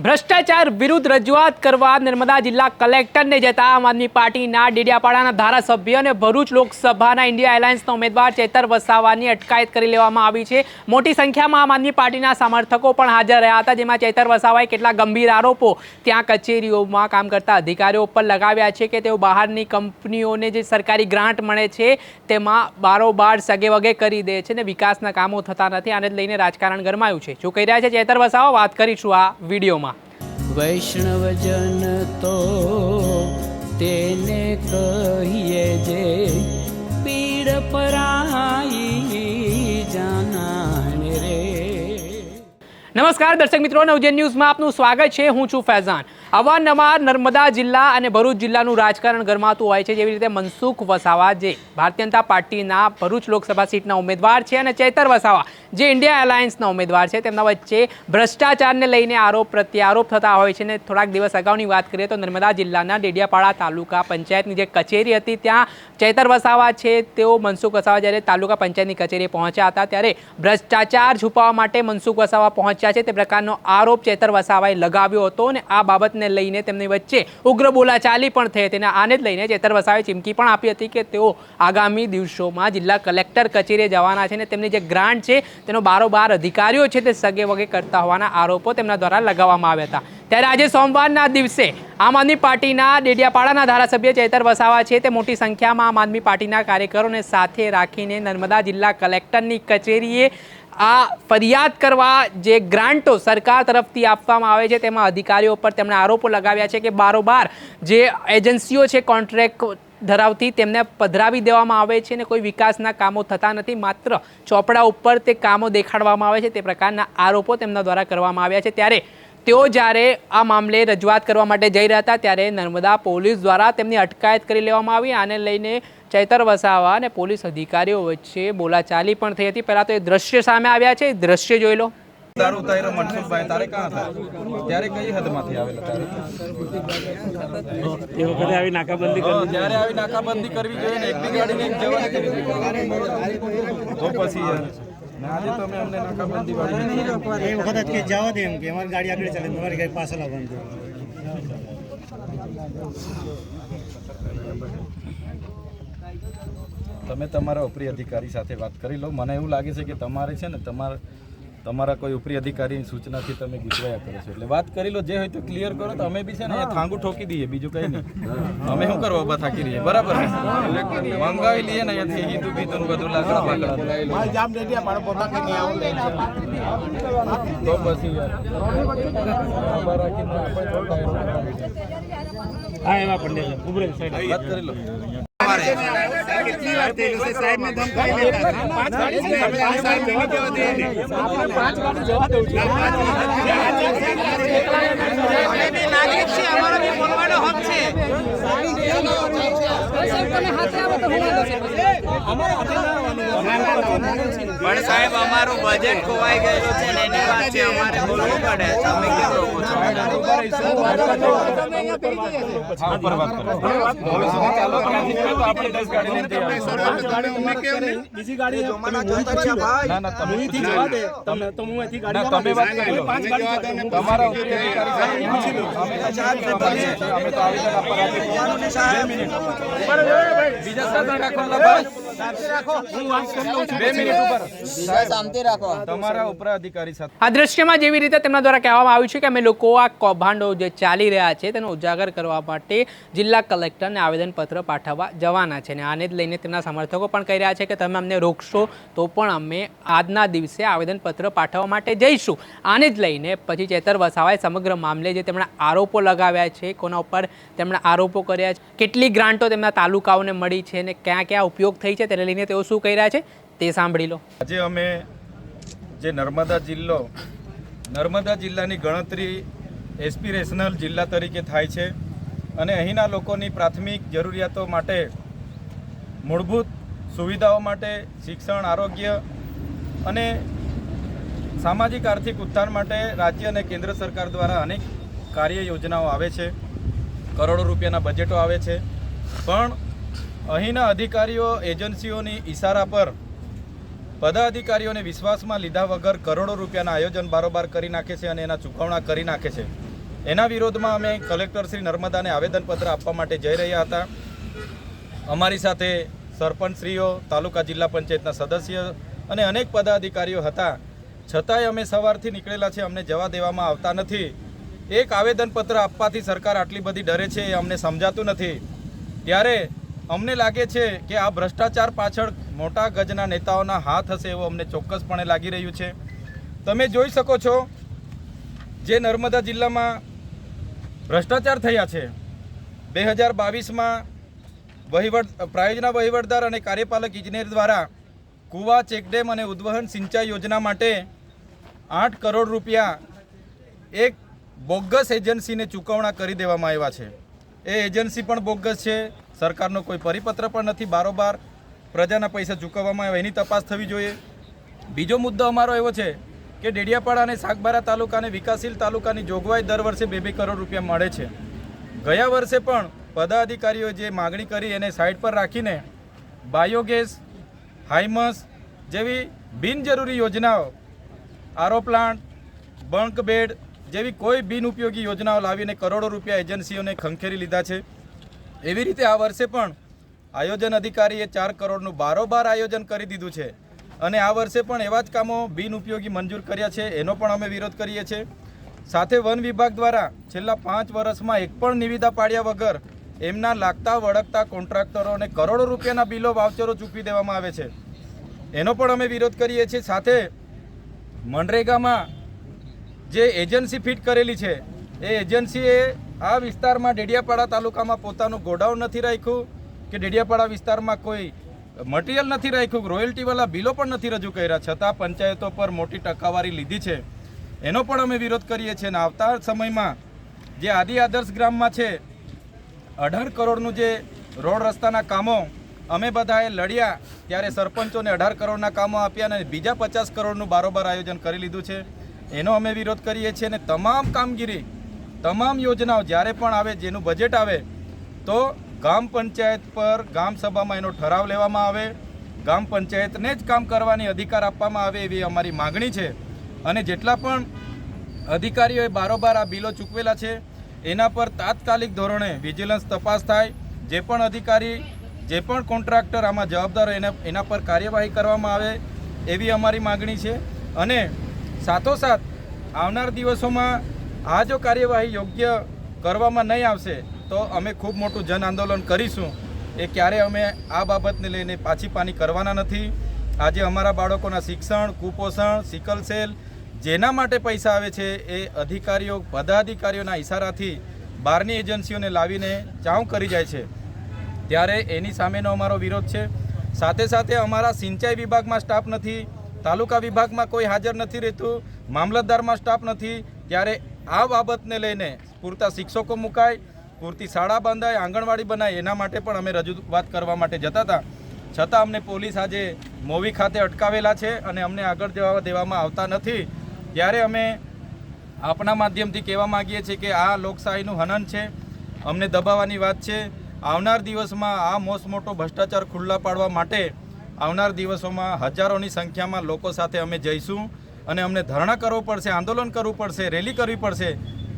ભ્રષ્ટાચાર વિરુદ્ધ રજૂઆત કરવા નર્મદા જિલ્લા કલેક્ટરને જતા આમ આદમી પાર્ટીના ડેડિયાપાડાના ધારાસભ્ય અને ભરૂચ લોકસભાના ઇન્ડિયા એલાયન્સના ઉમેદવાર ચેતર વસાવાની અટકાયત કરી લેવામાં આવી છે। મોટી સંખ્યામાં આમ આદમી પાર્ટીના સમર્થકો પણ હાજર રહ્યા હતા, જેમાં ચેતર વસાવાએ કેટલાક ગંભીર આરોપો ત્યાં કચેરીઓમાં કામ કરતા અધિકારીઓ પર લગાવ્યા છે કે તેઓ બહારની કંપનીઓને જે સરકારી ગ્રાન્ટ મળે છે તેમાં બારોબાર સગેવગે કરી દે છે અને વિકાસના કામો થતા નથી। આને લઈને રાજકારણ ગરમાયું છે। શું કહી રહ્યા છે ચેતર વસાવા, વાત કરીશું આ વિડીયોમાં। વૈષ્ણવજન તો તેને કહીએ જે પીડ પરાઈ જાનાને રે। નમસ્કાર દર્શક મિત્રો, નવજન ન્યૂઝમાં આપનું સ્વાગત છે। હું છું ફૈઝાન। અવારનવાર નર્મદા જિલ્લા અને ભરૂચ જિલ્લાનું રાજકારણ ગરમાતું હોય છે। જેવી રીતે મનસુખ વસાવા જે ભારતીય જનતા પાર્ટીના ભરૂચ લોકસભા સીટના ઉમેદવાર છે અને ચેતર વસાવા જે ઇન્ડિયા એલાયન્સના ઉમેદવાર છે, તેમના વચ્ચે ભ્રષ્ટાચારને લઈને આરોપ પ્રત્યારોપ થતા હોય છે। ને થોડાક દિવસ અગાઉની વાત કરીએ તો નર્મદા જિલ્લાના ડેડિયાપાડા તાલુકા પંચાયતની જે કચેરી હતી ત્યાં ચેતર વસાવા છે તેઓ મનસુખ વસાવા જ્યારે તાલુકા પંચાયતની કચેરીએ પહોંચ્યા હતા ત્યારે ભ્રષ્ટાચાર છુપાવવા માટે મનસુખ વસાવા પહોંચ્યા છે તે પ્રકારનો આરોપ ચેતર વસાવાએ લગાવ્યો હતો અને આ બાબતને લઈને તેમની વચ્ચે ઉગ્ર બોલાચાલી પણ થઈ હતી। આને જ લઈને ચેતર વસાવાએ ચીમકી પણ આપી હતી કે તેઓ આગામી દિવસોમાં જિલ્લા કલેક્ટર કચેરીએ જવાના છે અને તેમની જે ગ્રાન્ટ છે તેનો બારોબાર અધિકારીઓ છે તે સગે વગે કરતા હોવાના આરોપો તેમના દ્વારા લગાવવામાં આવ્યા હતા। ત્યારે આજે સોમવારના દિવસે આમ આદમી પાર્ટીના ડેડિયાપાડાના ધારાસભ્ય ચેતર વસાવા છે તે મોટી સંખ્યામાં આમ આદમી પાર્ટીના કાર્યકરોને સાથે રાખીને નર્મદા જિલ્લા કલેક્ટરની કચેરીએ આ ફરિયાદ કરવા જે ગ્રાન્ટો સરકાર તરફથી આપવામાં આવે છે તેમાં અધિકારીઓ પર તેમણે આરોપો લગાવ્યા છે કે બારોબાર જે એજન્સીઓ છે કોન્ટ્રાક્ટ ધરાવતી તેમને પધરાવી દેવામાં આવે છે અને કોઈ વિકાસના કામો થતા નથી, માત્ર ચોપડા ઉપર તે કામો દેખાડવામાં આવે છે। તે પ્રકારના આરોપો તેમના દ્વારા કરવામાં આવ્યા છે। ત્યારે તેઓ જ્યારે આ મામલે રજૂઆત કરવા માટે જઈ રહ્યા હતા ત્યારે નર્મદા પોલીસ દ્વારા તેમની અટકાયત કરી લેવામાં આવી। આને લઈને ચેતર વસાવા અને પોલીસ અધિકારીઓ વચ્ચે બોલાચાલી પણ થઈ હતી। પહેલાં તો એ દ્રશ્ય સામે આવ્યા છે, દ્રશ્ય જોઈ લો। દારૂ ઉતાર્યો મનસુખભાઈ, તારે ક્યાં હતા ત્યારે? કઈ હદમાંથી આવેલા તારે? એ વખતે આવી નાકાબંધી કરવી, ત્યારે આવી નાકાબંધી કરવી જોઈએ ને એકની ગાડીને એક જવાની કરવી જોઈએ તો પછી યાર આજે તો અમે અમને નાકાબંધી વાળી એ વખત કે જવા દે એમ કે અમારી ગાડી આગળ ચાલે, તમારી ગાડી પાછળ આવવાનું। તમે તમારા ઉપરી અધિકારી સાથે વાત કરી લો। મને એવું લાગે છે કે તમારે છે ને તમારા કોઈ ઉપરી અધિકારીની સૂચનાથી તમે ગુચવાયા કરો છો, એટલે વાત કરી લો, જે હોય તો ક્લિયર કરો। તો અમે બી છે ને અહીંયા થાંગુ ઠોકી દઈએ, બીજું કંઈ નહીં। અમે શું કરવા ઉભા થાકી રહીએ, બરાબર ને? મંગાવી લઈએ ને અહીંયાથી હિન્દુ બીજું બધું લાકડા બાકડા તો પછી હા એમાં પંડ્યા ઉભરે સાઈડ વાત કરી લો। પણ સાહેબ અમારું બજેટ ખોવાઈ ગયેલું છે ને એની વાત છે, અમારે બોલવું પડે। તમે કેમ રોકો છો? બીજી ગાડી તમે વાત કરી લો, તમારા ઉપરી અધિકારી અમે તો આવેદન આપવા રાજી છીએ। 2 મિનિટ બીજા સાથે રાખો, 2 મિનિટ ઉપર શાંતિ રાખો। તમારા ઉપરા અધિકારી સાથે આ દ્રશ્યમાં જેવી રીતે તેમના દ્વારા કહેવામાં આવ્યું છે કે અમે લોકો આ કૌભાંડો જે ચાલી રહ્યા છે તેનો ઉજાગર કરવા માટે જિલ્લા કલેક્ટરને આવેદનપત્ર પાઠવવા જવાના છે અને આને જ લઈને તેમના સમર્થકો પણ કહી રહ્યા છે કે તમે અમને રોકશો તો પણ અમે આજના દિવસે આવેદનપત્ર પાઠવવા માટે જઈશું। આને જ લઈને પછી ચેતર વસાવાએ સમગ્ર મામલે જે તેમણે આરોપો લગાવ્યા છે, કોના ઉપર તેમણે આરોપો કર્યા છે, કેટલી ગ્રાન્ટો તેમના તાલુકાઓને મળી છે અને ક્યાં ક્યાં ઉપયોગ થઈ છે તેને લઈને તેઓ શું કહી રહ્યા છે તે સાંભળી લો। આજે અમે જે નર્મદા જિલ્લાની ગણતરી એસ્પિરેશનલ જિલ્લા તરીકે થાય છે અને અહીંના લોકોની પ્રાથમિક જરૂરિયાતો માટે, મૂળભૂત સુવિધાઓ માટે, શિક્ષણ, આરોગ્ય અને સામાજિક આર્થિક ઉત્થાન માટે રાજ્ય અને કેન્દ્ર સરકાર દ્વારા અનેક કાર્ય યોજનાઓ આવે છે, કરોડો રૂપિયાના બજેટો આવે છે, પણ અહીંના અધિકારીઓ એજન્સીઓની ઈશારા પર પદાધિકારીઓને વિશ્વાસમાં લીધા વગર કરોડો રૂપિયાના આયોજન બારોબાર કરી નાખે છે અને એના ચૂકવણા કરી નાખે છે। એના વિરોધમાં અમે કલેક્ટર શ્રી નર્મદાને આવેદનપત્ર આપવા માટે જઈ રહ્યા હતા. અમારી સાથે સરપંચશ્રીઓ, તાલુકા જિલ્લા પંચાયતના સદસ્ય અને અનેક પદાધિકારીઓ હતા. છતાંય અમે સવારથી નીકળેલા છે, અમને જવા દેવામાં આવતા નથી. એક આવેદનપત્ર આપવાથી સરકાર આટલી બધી ડરે છે એ અમને સમજાતું નથી. ત્યારે અમને લાગે છે કે આ ભ્રષ્ટાચાર પાછળ મોટા ગજના નેતાઓના હાથ હશે એવું અમને ચોક્કસપણે લાગી રહ્યું છે. તમે જોઈ શકો છો જે નર્મદા જિલ્લામાં ભ્રષ્ટાચાર થયા છે. 2022માં પ્રાયોજના વહીવટદાર અને કાર્યપાલક ઇજનેર દ્વારા કુવા, ચેકડેમ અને ઉદ્વહન સિંચાઈ યોજના માટે 8 કરોડ રૂપિયા એક બોગસ એજન્સીને ચૂકવણા કરી દેવામાં આવ્યા છે. એ એજન્સી પણ બોગસ છે. સરકારનો કોઈ પરિપત્ર પણ નથી. બારોબાર પ્રજાના પૈસા ચૂકવવામાં આવે, એની તપાસ થવી જોઈએ. બીજો મુદ્દો અમારો એવો છે કે ડેડિયાપાડા અને સાગબારા તાલુકાને વિકાસશીલ તાલુકાની જોગવાઈ દર વર્ષે 2-2 કરોડ રૂપિયા મળે છે. ગયા વર્ષે પણ પદાધિકારીઓ જે માગણી કરી એને સાઈડ પર રાખીને બાયોગેસ, હાઇમસ જેવી બિનજરૂરી યોજનાઓ, આરો પ્લાન્ટ, બંક બેડ જેવી કોઈ બિનઉપયોગી યોજનાઓ લાવીને કરોડો રૂપિયા એજન્સીઓને ખંખેરી લીધા છે. એવી રીતે આ વર્ષે પણ આયોજન અધિકારીએ 4 કરોડનું બારોબાર આયોજન કરી દીધું છે અને આ વર્ષે પણ એવા જ કામો બિનઉપયોગી મંજૂર કર્યા છે. એનો પણ અમે વિરોધ કરીએ છીએ. સાથે વન વિભાગ દ્વારા છેલ્લા 5 વર્ષમાં એક પણ નિવિદા પાડ્યા વગર એમના લાગતા વળગતા કોન્ટ્રાક્ટરોને કરોડો રૂપિયાના બિલો, વાઉચરો ચૂકવી દેવામાં આવે છે. એનો પણ અમે વિરોધ કરીએ છીએ. સાથે મનરેગામાં જે એજન્સી ફિટ કરેલી છે એ એજન્સીએ આ વિસ્તારમાં ડેડિયાપાડા તાલુકામાં પોતાનું ગોડાઉન નથી રાખ્યું કે ડેડિયાપાડા વિસ્તારમાં કોઈ મટીરિયલ નથી રાખ્યું, રોયલ્ટીવાળા બિલો પણ નથી રજૂ કર્યા, છતાં પંચાયતો પર મોટી ટકાવારી લીધી છે. એનો પણ અમે વિરોધ કરીએ છીએ. અને આવતા સમયમાં જે આદિ આદર્શ ગ્રામમાં છે 18 કરોડનું જે રોડ રસ્તાના કામો અમે બધાએ લડ્યા ત્યારે સરપંચોને 18 કરોડના કામો આપ્યા અને બીજા 50 કરોડનું બારોબાર આયોજન કરી લીધું છે. એનો અમે વિરોધ કરીએ છીએ. અને તમામ કામગીરી, તમામ યોજનાઓ જ્યારે પણ આવે, જેનું બજેટ આવે તો ગામ પંચાયત પર ગામ સભામાં એનો ઠરાવ લેવામાં આવે, ગામ પંચાયતને જ કામ કરવાની અધિકાર આપવામાં આવે એવી અમારી માગણી છે. અને જેટલા પણ અધિકારીઓએ બારોબાર આ બિલો ચૂકવેલા છે એના પર તાત્કાલિક ધોરણે વિજિલન્સ તપાસ થાય. જે પણ અધિકારી, જે પણ કોન્ટ્રાક્ટર આમાં જવાબદાર હોય એના પર કાર્યવાહી કરવામાં આવે એવી અમારી માગણી છે. અને સાથોસાથ આવનાર દિવસોમાં આ જો કાર્યવાહી યોગ્ય કરવામાં નહીં આવશે તો અમે ખૂબ મોટું જન આંદોલન કરીશું. એ ક્યારે અમે આ બાબતને લઈને પાછી પાની કરવાના નથી. આજે અમારા બાળકોના શિક્ષણ, કુપોષણ, સિકલ સેલ જેના માટે પૈસા આવે છે એ અધિકારીઓ, પદાધિકારીઓના ઇશારાથી બહારની એજન્સીઓને લાવીને ચાઉં કરી જાય છે. ત્યારે એની સામેનો અમારો વિરોધ છે. સાથે સાથે અમારા સિંચાઈ વિભાગમાં સ્ટાફ નથી, તાલુકા વિભાગમાં કોઈ હાજર નથી રહેતું, મામલતદારમાં સ્ટાફ નથી. ત્યારે આ બાબતને લઈને પૂરતા શિક્ષકો મુકાય, પૂરતી શાળા બંધાય, આંગણવાડી બનાય, એના માટે પણ અમે રજૂઆત કરવા માટે જતા હતા. છતાં અમને પોલીસ આજે મોવી ખાતે અટકાવેલા છે અને અમને આગળ જવા દેવામાં આવતા નથી. ત્યારે અમે આપણા માધ્યમથી કહેવા માગીએ છીએ કે આ લોકશાહીનું હનન છે, અમને દબાવવાની વાત છે. આવનાર દિવસમાં આ મોટો ભ્રષ્ટાચાર ખુલ્લા પાડવા માટે આવનાર દિવસોમાં હજારોની સંખ્યામાં લોકો સાથે અમે જઈશું અને અમને ધરણા કરવો પડશે, આંદોલન કરવું પડશે, રેલી કરવી પડશે,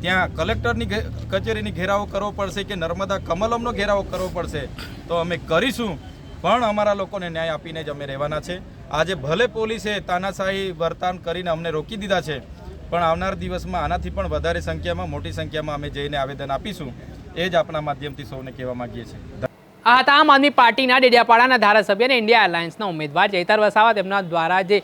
ત્યાં કલેક્ટરની કચેરીની ઘેરાવો કરવો પડશે કે નર્મદા કમલમનો ઘેરાવો કરવો પડશે તો અમે કરીશું. પણ અમારા લોકોને ન્યાય આપીને જ અમે રહેવાના છે. આજે ભલે પોલીસે તાનાશાહી વર્તન કરીને અમને રોકી દીધા છે, પણ આવનાર દિવસમાં આનાથી પણ વધારે સંખ્યામાં, મોટી સંખ્યામાં અમે જઈને આવેદન આપીશું. એ જ આપણા માધ્યમથી સૌને કહેવા માગીએ છીએ. આ હતા આમ આદમી પાર્ટીના ડેડિયાપાડાના ધારાસભ્ય અને ઇન્ડિયા એલાયન્સના ઉમેદવાર ચૈતર વસાવા. તેમના દ્વારા જે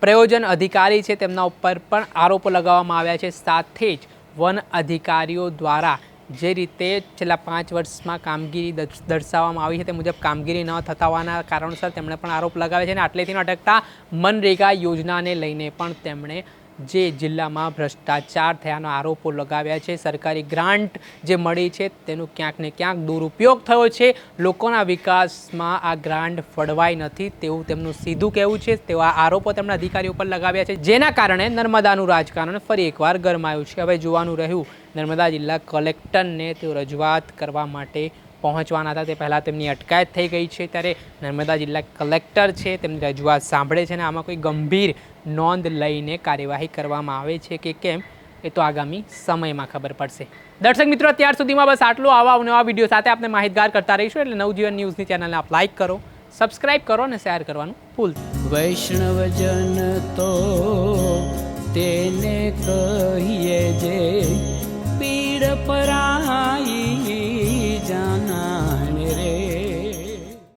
પ્રયોજન અધિકારી છે તેમના ઉપર પણ આરોપો લગાવવામાં આવ્યા છે. સાથે જ વન અધિકારીઓ દ્વારા જે રીતે છેલ્લા 5 વર્ષમાં કામગીરી દર્શાવવામાં આવી છે તે મુજબ કામગીરી ન થતા હોવાના કારણોસર તેમણે પણ આરોપ લગાવ્યા છે. અને આટલેથી અટકતા મનરેગા યોજનાને લઈને પણ તેમણે જે જિલ્લામાં ભ્રષ્ટાચાર થયાના આરોપો લગાવ્યા છે. સરકારી ગ્રાન્ટ જે મળી છે તેનું ક્યાંક ને ક્યાંક દુરુપયોગ થયો છે. લોકોના વિકાસમાં આ ગ્રાન્ટ ફળવાઈ નથી તેવું તેમનું સીધું કહેવું છે. તેવા આરોપો તેમના અધિકારીઓ પર લગાવ્યા છે, જેના કારણે નર્મદાનું રાજકારણ ફરી એકવાર ગરમાયું છે. હવે જોવાનું રહ્યું નર્મદા જિલ્લા કલેક્ટરને તેઓ રજૂઆત કરવા માટે પહોંચવાના હતા તે પહેલાં તેમની અટકાયત થઈ ગઈ છે. ત્યારે નર્મદા જિલ્લા કલેક્ટર છે તેમની રજૂઆત સાંભળે છે અને આમાં કોઈ ગંભીર નોંધ લઈને કાર્યવાહી કરવામાં આવે છે કે કેમ એ તો આગામી સમયમાં ખબર પડશે. દર્શક મિત્રો, અત્યાર સુધીમાં બસ આટલું. આવા નવા વિડીયો સાથે આપણે માહિતગાર કરતા રહીશું. એટલે નવજીવન ન્યૂઝની ચેનલને આપ લાઈક કરો, સબસ્ક્રાઇબ કરો અને શેર કરવાનું ભૂલતા નહીં. વૈષ્ણવજન તો તેને કહીએ જે પીડ પરાઈ.